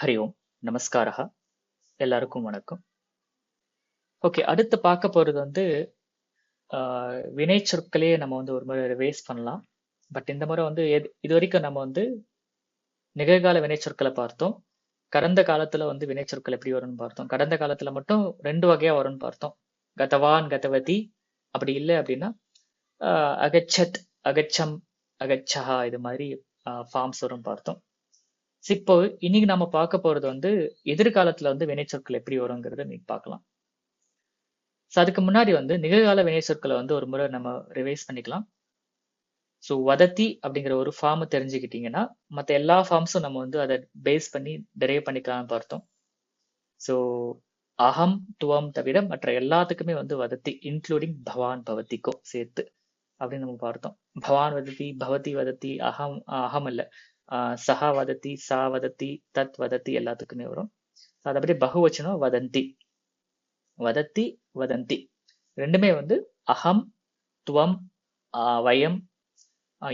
ஹரி ஓம் நமஸ்காரா. எல்லாருக்கும் வணக்கம். ஓகே, அடுத்து பார்க்க போறது வந்து வினை சொற்களே நம்ம வந்து ஒரு முறை ரிவைஸ் பண்ணலாம். பட் இந்த முறை வந்து இது வரைக்கும் நம்ம வந்து நிகழ்கால வினை சொற்களை பார்த்தோம். கடந்த காலத்துல வந்து வினை சொற்கள் எப்படி வரும்னு பார்த்தோம். கடந்த காலத்துல மட்டும் 2 வகையா வரும்னு பார்த்தோம். கதவான், கதவதி. அப்படி இல்லை அப்படின்னா அகச்சத், அகச்சம், அகச்சஹா இது மாதிரி ஃபார்ம்ஸ் வரும் பார்த்தோம். இப்போ இன்னைக்கு நம்ம பார்க்க போறது வந்து எதிர்காலத்துல வந்து வினைச்சொற்கள் எப்படி வருங்கிறத இன்னைக்கு பார்க்கலாம். ஸோ அதுக்கு முன்னாடி வந்து நிகழ்கால வினைச்சொற்களை வந்து ஒரு முறை நம்ம ரிவைஸ் பண்ணிக்கலாம். ஸோ வதத்தி அப்படிங்கிற ஒரு ஃபார்ம் தெரிஞ்சுக்கிட்டீங்கன்னா மற்ற எல்லா ஃபார்ம்ஸும் நம்ம வந்து அதை பேஸ் பண்ணி டெரைவ் பண்ணிக்கலாம்னு பார்த்தோம். ஸோ அகம், துவம் தவிர மற்ற எல்லாத்துக்குமே வந்து வதத்தி, இன்க்ளூடிங் பவான், பவத்திக்கும் சேர்த்து அப்படின்னு நம்ம பார்த்தோம். பவான் வதத்தி, பவதி வதத்தி, அகம் அகம் இல்ல சஹா வதத்தி, சா வதத்தி, தத் வதத்தி எல்லாத்துக்குமே வரும். அது அப்படியே பகுவச்சனம் வதந்தி, வதத்தி, வதந்தி ரெண்டுமே வந்து அகம், துவம், வயம்,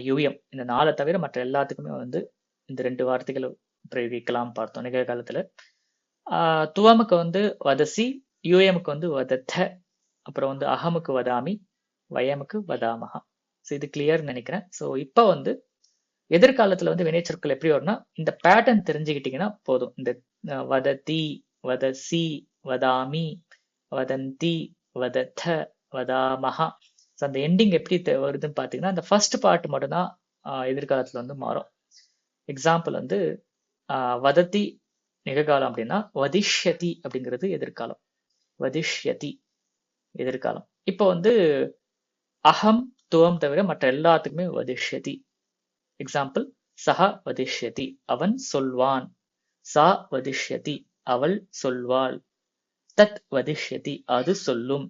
யூயம் இந்த 4 தவிர மற்ற எல்லாத்துக்குமே வந்து இந்த 2 வார்த்தைகளை பிரயோகிக்கலாம் பார்த்தோம் நிகழ்காலத்துல. துவமுக்கு வந்து வதசி, யூஎமுக்கு வந்து வதத்த, அப்புறம் வந்து அகமுக்கு வதாமி, வயமுக்கு வதாமகா. ஸோ இது கிளியர் நினைக்கிறேன். ஸோ இப்போ வந்து எதிர்காலத்துல வந்து வினைச்சொற்கள் எப்படி வரும்னா இந்த பேட்டர்ன் தெரிஞ்சுக்கிட்டீங்கன்னா போதும். இந்த வதத்தி, வதசி, வதாமி, வதந்தி, வதத்த, வதாமகா. ஸோ அந்த எண்டிங் எப்படி வருதுன்னு பார்த்தீங்கன்னா அந்த ஃபர்ஸ்ட் பார்ட் மட்டும்தான் எதிர்காலத்துல வந்து மாறும். எக்ஸாம்பிள் வந்து வதத்தி நிகழ்காலம் அப்படின்னா வதிஷ்யதி அப்படிங்கிறது எதிர்காலம். வதிஷ்யதி எதிர்காலம். இப்போ வந்து அகம், துவம் தவிர மற்ற எல்லாத்துக்குமே வதிஷ்யதி. எக்ஸாம்பிள் சஹா வதிஷ்யதி அவன் சொல்வான், சா வதிஷ்யதி அவள் சொல்வாள், தத் வதிஷ்யதி அது சொல்லும்,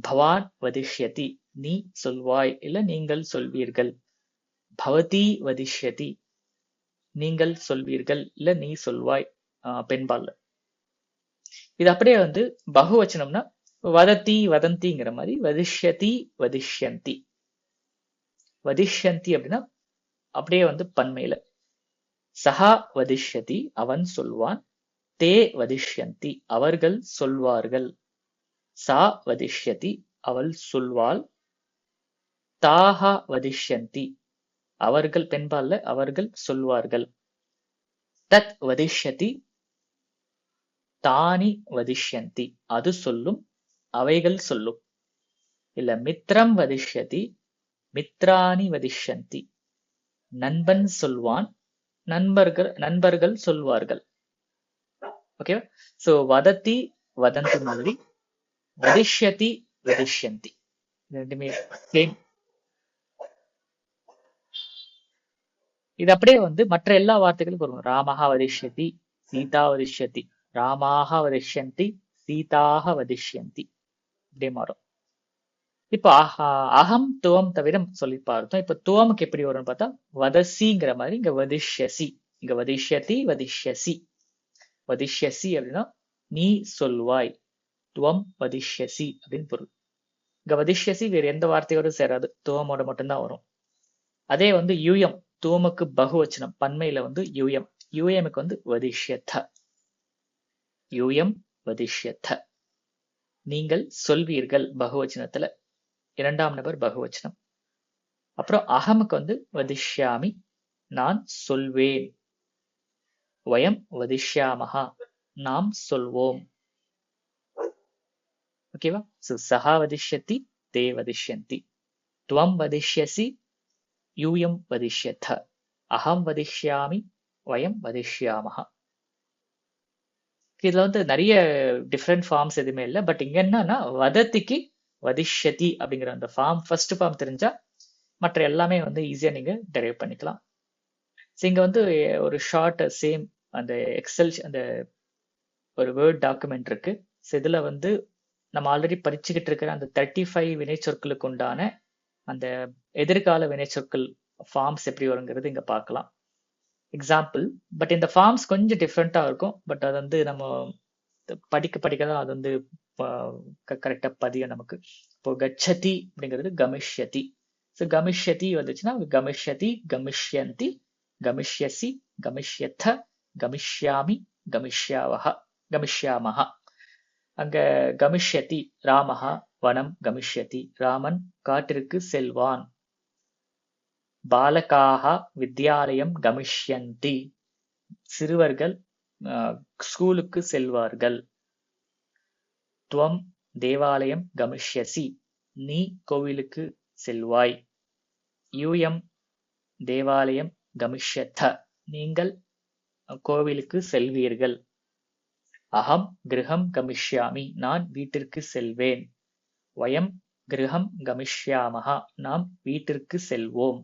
பவான் வதிஷ்யதி நீ சொல்வாய் இல்ல நீங்கள் சொல்வீர்கள், பவதி வதிஷ்யதி நீங்கள் சொல்வீர்கள் இல்ல நீ சொல்வாய் பெண்பால்ல. இது அப்படியே வந்து பகுவச்சனம்னா வதத்தி, வதந்திங்கிற மாதிரி வதிஷ்யதி, வதிஷ்யந்தி. வதிஷ்யந்தி அப்படின்னா அப்படியே வந்து பன்மையில சஹா வதிஷ்யதி அவன் சொல்வான், தே வதிஷ்யந்தி அவர்கள் சொல்வார்கள், சா வதிஷ்யதி அவள் சொல்வாள், தாஹா வதிஷ்யந்தி அவர்கள் பெண்பால்ல அவர்கள் சொல்வார்கள், தத் வதிஷ்யதி தானி வதிஷ்யந்தி அது சொல்லும் அவைகள் சொல்லும். இல்ல மித்ரம் வதிஷ்யதி மித்ராணி வதிஷ்யந்தி நண்பன் சொல்வான் நண்பர்கள் சொல்வார்கள். ஓகேவா? சோ வதத்தி, வதந்தி மாதிரி வதிஷ்யதி, வதிஷ்யந்தி ரெண்டுமே சேம். இது அப்படியே வந்து மற்ற எல்லா வார்த்தைகளும் வரும். ராமஹா வதிஷ்யதி, சீதா வதிஷ்யதி, ராமாக வதிஷ்யந்தி, சீதாக வதிஷ்யந்தி இப்படியே மாறும். இப்போ அகம், துவம் தவிர சொல்லி பார்த்தோம். இப்ப துவமுக்கு எப்படி வரும்னு பார்த்தா வதசிங்கிற மாதிரி இங்க வதிஷ்யசி, இங்க வதிஷ்யதி, வதிஷ்யசி. வதிஷ்யசி அப்படின்னா நீ சொல்வாய், துவம் வதிஷ்யசி அப்படின்னு பொருள். இங்க வதிஷ்யசி வேற எந்த வார்த்தையோட சேராது, துவமோட மட்டும்தான் வரும். அதே வந்து யூயம், துவமுக்கு பகுவச்சனம் பன்மையில வந்து யூயம், யூஎமுக்கு வந்து வதிஷ்யத, யூயம் வதிஷ்யத நீங்கள் சொல்வீர்கள் பகுவச்சனத்துல, 2ஆம் நபர் பகுவச்சனம். அப்புறம் அகமுக்கு வந்து வதிஷ்யாமி நான் சொல்வேன், வயம் வதிஷ்யாமஹா நாம் சொல்வோம். ஓகேவா? சஹா வதிஷ்யதி, தே வதிஷ்யந்தி, துவம் வதிஷ்யசி, யூயம் வதிஷ்யத, அகம் வதிஷ்யாமி, வயம் வதிஷ்யாமஹா. இதுல வந்து நிறைய டிஃப்ரெண்ட் ஃபார்ம்ஸ் எதுவுமே இல்லை. பட் இங்க என்னன்னா வதத்திக்கு வதிஷ்யதி அப்படிங்கிற அந்த ஃபார்ம், ஃபர்ஸ்ட் ஃபார்ம் தெரிஞ்சா மற்ற எல்லாமே வந்து ஈஸியா நீங்க டெரைவ் பண்ணிக்கலாம். இங்க வந்து ஒரு ஷார்ட் சேம் அந்த எக்ஸல் அந்த ஒரு வேர்ட் டாக்குமெண்ட் இருக்கு. இதுல வந்து நம்ம ஆல்ரெடி படிச்சுக்கிட்டு இருக்கிற அந்த 35 வினைச்சொற்களுக்கு உண்டான அந்த எதிர்கால வினைச்சொற்கள் ஃபார்ம்ஸ் எப்படி வருங்கிறது இங்க பார்க்கலாம். எக்ஸாம்பிள், பட் இந்த ஃபார்ம்ஸ் கொஞ்சம் டிஃப்ரெண்டா இருக்கும். பட் அது வந்து நம்ம படிக்க தான் அது வந்து கரெக்டா பதியும் நமக்கு. இப்போ கச்சதி அப்படிங்கிறது கமிஷ்யதி. ஸோ கமிஷ்யதி வந்துச்சுன்னா கமிஷ்யதி, கமிஷ்யந்தி, கமிஷ்யசி, கமிஷ்யத்த, கமிஷ்யாமி, கமிஷ்யாவஹ, கமிஷ்யாமஹ. அங்க கமிஷ்யதி ராமஹ வனம் கமிஷ்யதி, ராமன் காட்டிற்கு செல்வான். பாலகாஹ வித்யாலயம் கமிஷ்யந்தி, சிறுவர்கள் ஸ்கூலுக்கு செல்வார்கள். துவம் தேவாலயம் கமிஷ்யசி, நீ கோவிலுக்கு செல்வாய். யூயம் தேவாலயம் கமிஷ்யத, நீங்கள் கோவிலுக்கு செல்வீர்கள். அகம் கிருஹம் கமிஷ்யாமி, நான் வீட்டிற்கு செல்வேன். வயம் கிருஹம் கமிஷ்யாமஹ, நாம் வீட்டிற்கு செல்வோம்.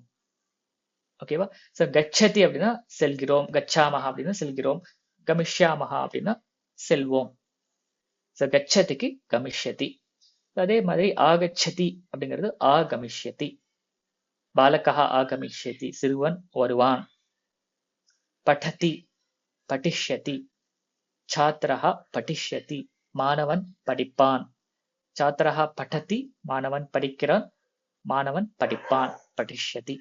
ஓகேவா? சோ கச்சதி அப்படின்னா செல்கிறோம், கச்சாமஹா அப்படின்னா செல்கிறோம், கமிஷ்யாமஹா அப்படின்னா செல்வோம். சோ கச்சதிக்கு கமிஷ்யதி. அதே மாதிரி ஆகச்சதி அப்படிங்கிறது ஆகமிஷ்யதி. பாலகா ஆகமிஷ்யதி, சிறுவன் வருவான். படதி படிஷ்யதி, சாத்திரஹ படிஷ்யதி, மாணவன் படிப்பான். சாத்திரஹ படதி, மாணவன் படிக்கிறான், மாணவன் படிப்பான். படிஷ்யதி.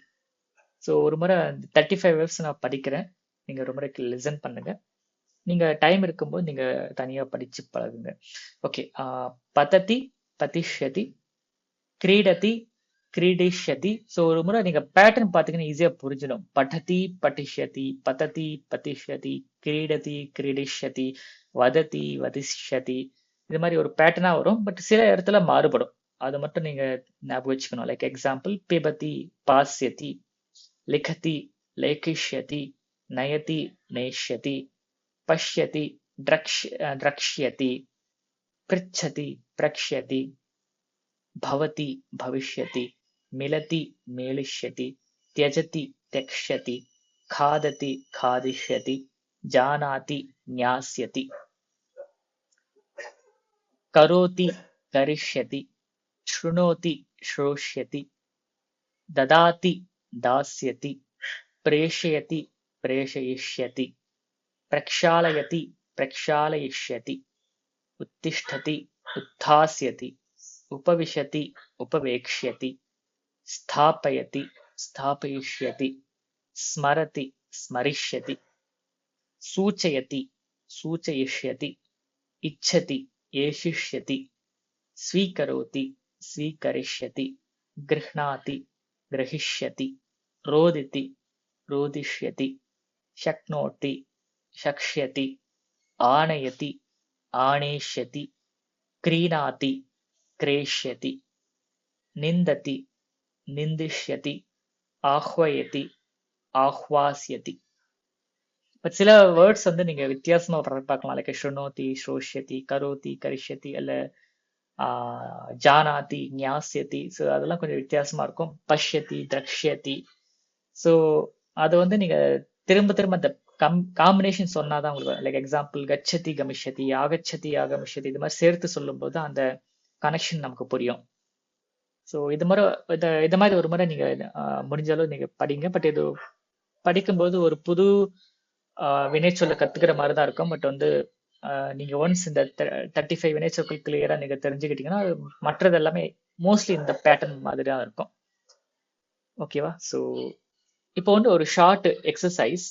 ஸோ ஒரு முறை 35 வேர்ட்ஸ் நான் படிக்கிறேன், நீங்க ஒரு முறைக்கு லிசன் பண்ணுங்க. நீங்க டைம் இருக்கும்போது நீங்க தனியா படிச்சு பழகுங்க. ஓகே. பததி பதிஷ்யதி, கிரீடதி கிரீடிஷ்யதி. ஸோ ஒரு முறை நீங்க பேட்டர்ன் பார்த்தீங்கன்னா ஈஸியா புரிஞ்சிடும். படதி பட்டிஷ்யதி, பததி பதிஷ்யதி, கிரீடதி கிரீடிஷ்யதி, வததி வதிஷ்யதி. இது மாதிரி ஒரு பேட்டர்னா வரும், பட் சில இடத்துல மாறுபடும். அதை மட்டும் நீங்க ஞாபகம் வச்சுக்கணும். லைக் எக்ஸாம்பிள், பிபதி பாஸ்யதி, லிகதி லேகிஷ்யதி, நயதி நேஷ்யதி, பஷ்யதி ட்ரக்ஷ்யதி, பிருச்சதி பிரக்ஷ்யதி, பவதி பவிஷ்யதி, மிலதி மேலிஷ்யதி, தியஜதி தியக்ஷ்யதி, खादति खादिष्यति, जानाति ज्ञास्यति, करोति करिष्यति, शृणोति श्रोष्यति, ददाति दास्यति, प्रेषयति प्रेषयिष्यति, प्रक्षालयति प्रक्षालयिष्यति, उत्तिष्ठति उत्थास्यति, उपविशति उपवेक्ष्यति, स्थापयति स्थापयिष्यति, स्मरति स्मरिष्यति, सूचयति सूचयिष्यति, इच्छति एषिष्यति, स्वीकरोति स्वीकरिष्यति, गृह्णाति ग्रहिष्यति, रोदिति रोदिष्यति, शक्नोति शक्ष्यति, आनयति आनेष्यति, क्रीणाति क्रेष्यति, निन्दति निन्दिष्यति, आह्वयति आह्वास्यति. பட் சில வேர்ட்ஸ் வந்து நீங்க வித்தியாசமா பார்க்கலாம். லைக் ஸ்ருணோதி ஸ்ரோஷ்யதி, கரோதி கரிஷ்யதி, அல்ல ஜானாதி ஞாஸ்யதி. ஸோ அதெல்லாம் கொஞ்சம் வித்தியாசமா இருக்கும். பஷ்யதி திரக்ஷ்யதி. ஸோ அது வந்து நீங்க திரும்ப திரும்ப அந்த காம்பினேஷன் சொன்னாதான் உங்களுக்கு, லைக் எக்ஸாம்பிள் கச்சதி கமிஷ்யதி, ஆகச்சதி ஆகமிஷ்யதி, இது மாதிரி சேர்த்து சொல்லும்போது அந்த கனெக்ஷன் நமக்கு புரியும். ஸோ இது மாதிரி ஒரு முறை நீங்க முடிஞ்சாலும் நீங்க படிங்க. பட் இது படிக்கும்போது ஒரு புது வினைச்சொல்லை கத்துக்கிற மாதிரி தான் இருக்கும். பட் வந்து நீங்க ஒன்ஸ் இந்த 35 வினைச்சொற்கள் கிளியரா நீங்க தெரிஞ்சுக்கிட்டீங்கன்னா மற்றது எல்லாமே மோஸ்ட்லி இந்த பேட்டர்ன் மாதிரி தான் இருக்கும். ஓகேவா? ஸோ இப்போ வந்து ஒரு ஷார்ட் எக்ஸசைஸ்,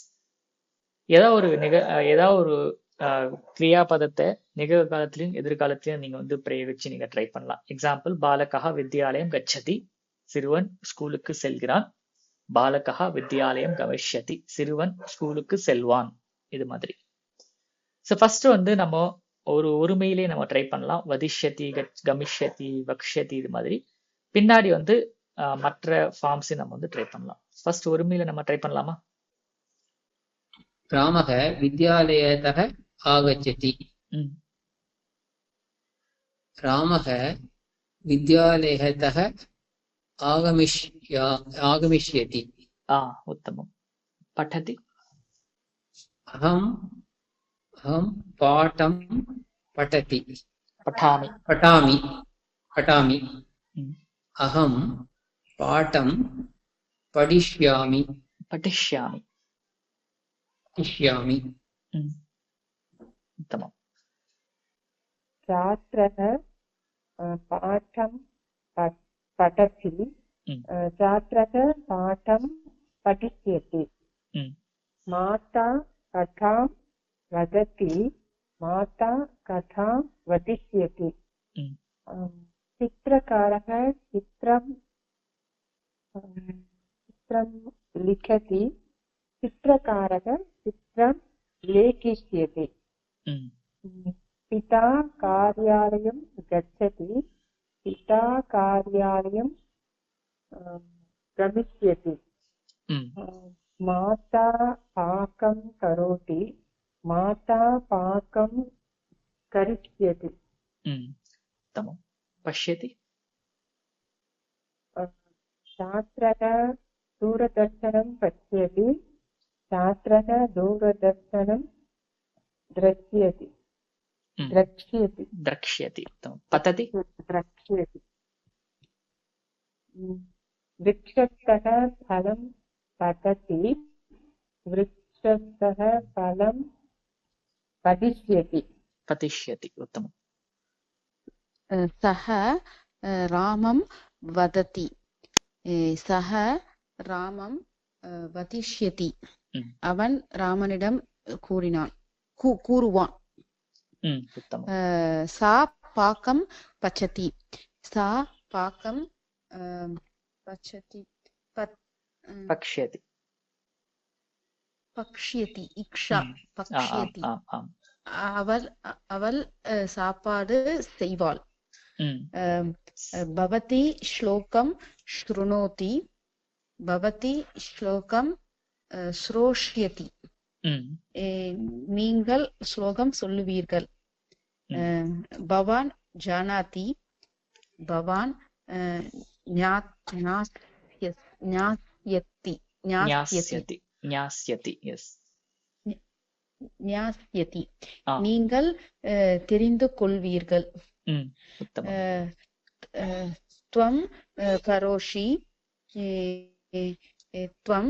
ஏதாவது ஒரு கிரியாபதத்தை நிகழ்காலத்திலையும் எதிர்காலத்திலையும் நீங்க வந்து பிரயோகிச்சு நீங்க ட்ரை பண்ணலாம். எக்ஸாம்பிள், பாலகா வித்யாலயம் கச்சதி, சிறுவன் ஸ்கூலுக்கு செல்கிறான். பாலகா வித்யாலயம் கமிஷ்யதி, சிறுவன் ஸ்கூலுக்கு செல்வான். இது மாதிரி. ஸோ ஃபர்ஸ்ட் வந்து நம்ம ஒரு ஒருமையிலே நம்ம ட்ரை பண்ணலாம். வதிஷ்யதி கமிஷ்யதி வக்ஷ்யதி இது மாதிரி. பின்னாடி வந்து மற்ற ஃபார்ம்ஸையும் நம்ம வந்து ட்ரை பண்ணலாம். ஃபர்ஸ்ட் ஒருமையில நம்ம ட்ரை பண்ணலாமா? ராமः विद्यालयतः आगच्छति. रामः विद्यालयतः आगमिष्यति. उत्तमं. पठति. अहं पाठं पठामि. अहं पाठं पठिष्यामि. उत्तमं. छात्रः पाठं पठति. छात्रः पाठं पठिष्यति. माता कथां वदति माता कथां वदिष्यति ம், चित्रकारः चित्रं चित्रं लिखति चित्रकारः चित्रं लेखिष्यति ம், पिता कार्यालयं गच्छति पिता कार्यालयं गमिष्यति ம், माता पाकं करोति माता पाकं करिष्यति ம். उत्तमं. पश्यति. छात्रः दूरदर्शनं पश्यति छात्रः दूरदर्शनं द्रक्ष्यति ம், द्रक्ष्यति द्रक्ष्यति. उत्तमं. पतति. द्रक्ष्यति वृक्षस्थः फलं पतति वृक्षस्थः फलं पतिष्यति पतिष्यति. उत्तमं. सः रामं वदति सः ராமம் வதிஷ்யதி ம், அவன் ராமனிடம் கூறுவான் ம். उत्तमं. சா பாக்கம் பச்சதி சா பாக்கம் பச்சதி पक्ष्यति. பக்ஷ்யதி இக்ஷா ம். பக்ஷ்யதி ஆம், ஆம். அவள் சாப்பாடு செய்வாள் ம், பவதி ஸ்லோகம் ஸ்ருணோதி பவதி ஸ்லோகம் ஸ்ரோஷ்யதி ம், நீங்கள் ஸ்லோகம் சொல்லுவீர்கள் பவான் ஜானாதி பவான் ஞாஸ்யதி ஞாஸ்யति. ஞாஸ்யति. Yes. ஞாஸ்யதி ஆ. நீங்கள் தெரிந்து கொள்வீர்கள் ம். उत्तमं. त्वं करोषि त्वं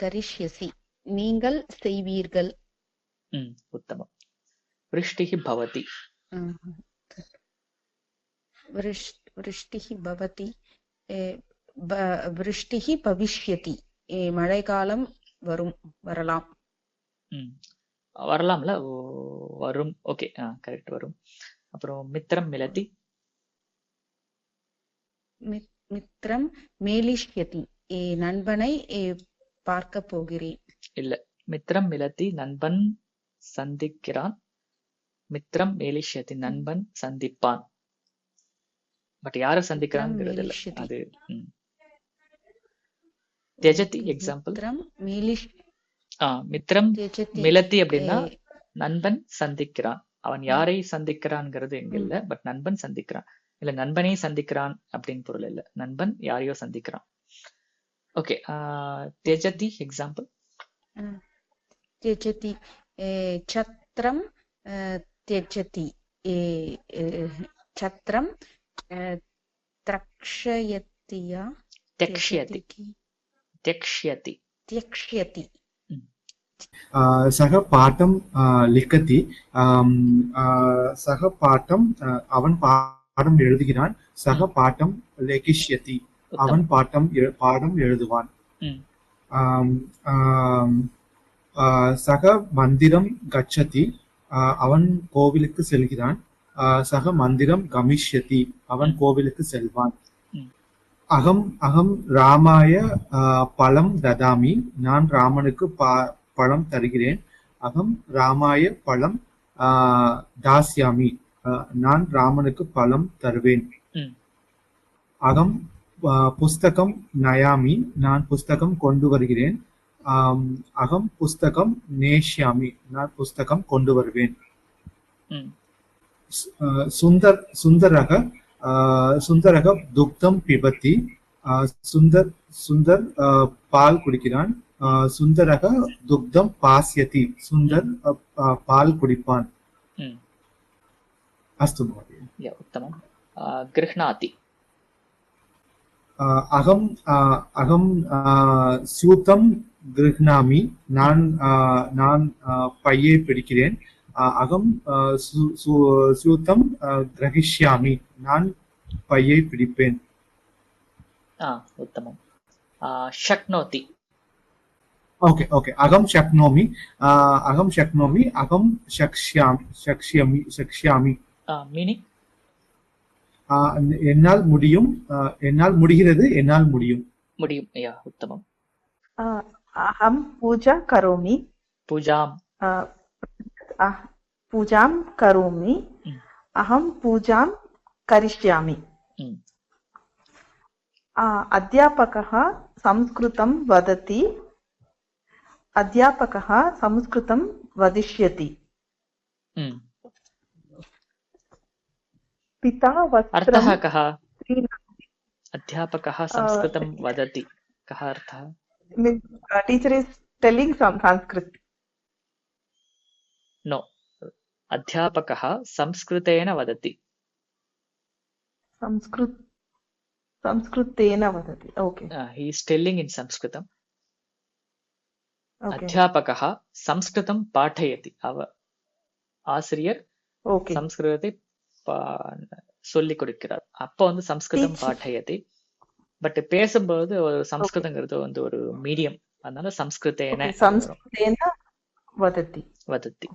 करिष्यसि நீங்கள் செய்வீர்கள் ம். उत्तमं. वृष्टिः भवति. वृष्टिः भवति वृष्टिः भविष्यति மழைக்காலம் வரலாம் ம். வரலாம்ல. வரும். ஓகே. கரெக்ட். வரும். அப்புறம் மித்திரம் மிலதி. மித்திரம் மேலிஷ்யதி நண்பனை பார்க்க போகிறேன் இல்ல. மித்திரம் மிலதி நண்பன் சந்திக்கிறான். மித்திரம் மேலிஷ்யதி நண்பன் சந்திப்பான். பட் யார சந்திக்கிறாங்கிறது இல்ல. மேலிஷ்யதி. அது தியஜதி. எக்ஸாம்பிள். மித்திரம் மேலிஷ் மித்திரம் தியஜதி. மிலதி அப்படின்னா நண்பன் சந்திக்கிறான். அவன் யாரை சந்திக்கிறான்ங்கிறது எங்க இல்ல. பட் நண்பன் சந்திக்கிறான். இல்ல நண்பனே சந்திக்கிறான் அப்படின்னு பொருள் இல்ல. நண்பன் யாரையோ சந்திக்கிறான். ஓகே. தியஜதி. எக்ஸாம்பிள். தியஜதி சத்ரம் தியஜதி சத்ரம் திரக்ஷயதியா त्यक्ष्यति. त्यक्ष्यति. தியக்ஷ்யதி सः पाठं लिखति सः पाठं அவன் பாடம் எழுதுகிறான் सः பாடம் लेखिष्यति அவன் பாடம் எழுதுவான் ம். सः மந்திரம் गच्छति அவன் கோவிலுக்கு செல்கிறான் सः மந்திரம் गमिष्यति அவன் கோவிலுக்கு செல்வான் அகம் ராமாய பழம் ததாமி நான் ராமனுக்கு பழம் தருகிறேன் அகம் ராமாய பழம் தாஸ்யாமி நான் ராமனுக்கு பழம் தருவேன் அகம் புஸ்தகம் நயாமி நான் புஸ்தகம் கொண்டு வருகிறேன் அகம் புஸ்தகம் நேஷ்யாமி நான் புஸ்தகம் கொண்டு வருவேன் சுந்தரக துக்தம் பிபத்தி சுந்தர் பால் குடிக்கிறான் சுந்தரக துக்தம் பாஸ்யதி சுந்தர் பால் குடிப்பான் அஸ்து மहोदय उत्तमं गृह्णाति அகம் ஸ்யூதம் கிருஹ்ணாமி நான் பையை பிடிக்கிறேன் அகம் ஸ்யூதம் கிரகிஷ்யாமி நான் பையை பிடிப்பேன் उत्तमं शक्नोति ओके अहं शक्नोमि अहं शक्ष्यामि மீனிங் என்னால் முடியும் என்னால் முடிகிறது என்னால் முடியும் முடியும். யா, உத்தமம். अहं पूजा करोमि பூஜாம். पूजां करोमि ம், अहं पूजां करिष्यामि ம், अध्यापकः संस्कृतं वदति अध्यापकः संस्कृतं वदिष्यति ம். पिता अर्थः वस्त्रं कः? क्रीणाति अध्यापकः संस्कृतं वदति. कः अर्थः? Teacher is telling some Sanskrit no, अध्यापकः संस्कृतेन वदति. संस्कृत संस्कृतेन वदति okay He is telling in Sanskritam. Okay अध्यापकः संस्कृतं पाठयति. ஆசிரியர் ओके சம்ஸ்கிருதத்தை சொல்லிக் கொடுக்கிறார். அப்போ வந்து சம்ஸ்கிருதம் Teach. பாठयति. பட் பேசும்போது ஒரு சம்ஸ்கிருதங்கிறது வந்து ஒரு மீடியம், அதனால சம்ஸ்கிருதேன ओके संस्कृतेन वदति வதத்தி.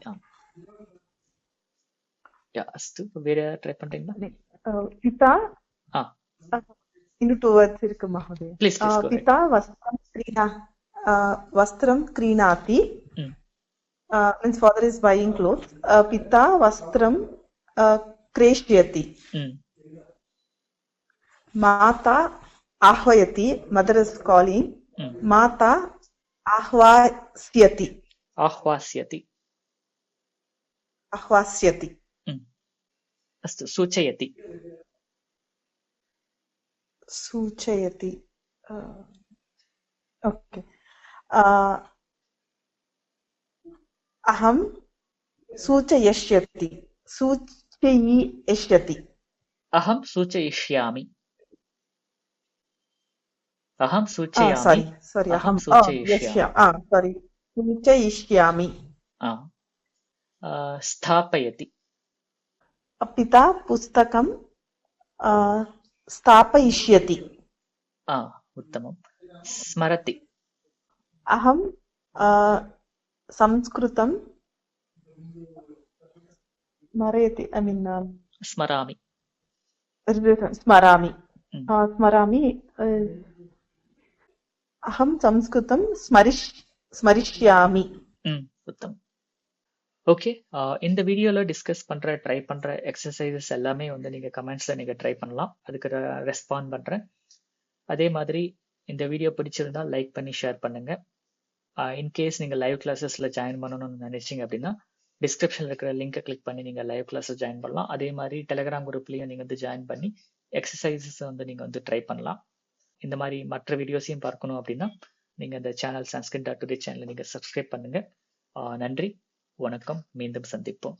யா, அஸ்து. வேற ட்ரை பண்றீங்களா? पिता ஆ, इनु टू वर्ड्स इरुक्कु महोदय ப்ளீஸ் ப்ளீஸ் கோ. पिता वस्त्रं क्रीणाति means father is buying clothes पिता वस्त्रं क्रेष्यति माता आह्वयति mother is calling माता आह्वास्यति ஆஹ்வாஸ்யதி. आह्वास्यति अस्तु. सूचयति. सूचयति ओके अहं सूचयिष्यति सूचयिष्यति अहं सूचयिष्यामि. अहं सूचयामि. sorry अहं सूचयिष्यामि सूचयिष्यामि स्थापयति. पिता पुस्तकं स्थापयिष्यति उत्तमं. स्मरति. अहं संस्कृतं स्मरति I mean स्मरामि. स्मरामि Mm. स्मरामि अहं संस्कृतं स्मरिष्यामि உத்தமம். ஓகே, இந்த வீடியோவில் டிஸ்கஸ் பண்ணுற ட்ரை பண்ணுற எக்ஸசைசஸ் எல்லாமே வந்து நீங்கள் கமெண்ட்ஸில் நீங்கள் ட்ரை பண்ணலாம். அதுக்கு ரெஸ்பாண்ட் பண்ணுறேன். அதே மாதிரி இந்த வீடியோ பிடிச்சிருந்தால் லைக் பண்ணி ஷேர் பண்ணுங்கள். இன்கேஸ் நீங்கள் லைவ் கிளாஸஸில் ஜாயின் பண்ணணும்னு நினைச்சிங்க அப்படின்னா டிஸ்கிரிப்ஷனில் இருக்கிற லிங்கை கிளிக் பண்ணி நீங்கள் லைவ் கிளாஸஸ் ஜாயின் பண்ணலாம். அதே மாதிரி டெலிகிராம் குரூப்லேயும் நீங்கள் வந்து ஜாயின் பண்ணி எக்ஸசைசஸ் வந்து நீங்கள் வந்து ட்ரை பண்ணலாம். இந்த மாதிரி மற்ற வீடியோஸையும் பார்க்கணும் அப்படின்னா நீங்கள் இந்த சேனல் sanskrit.today சேனலை நீங்கள் சப்ஸ்கிரைப் பண்ணுங்கள். நன்றி, வணக்கம். மீண்டும் சந்திப்போம்.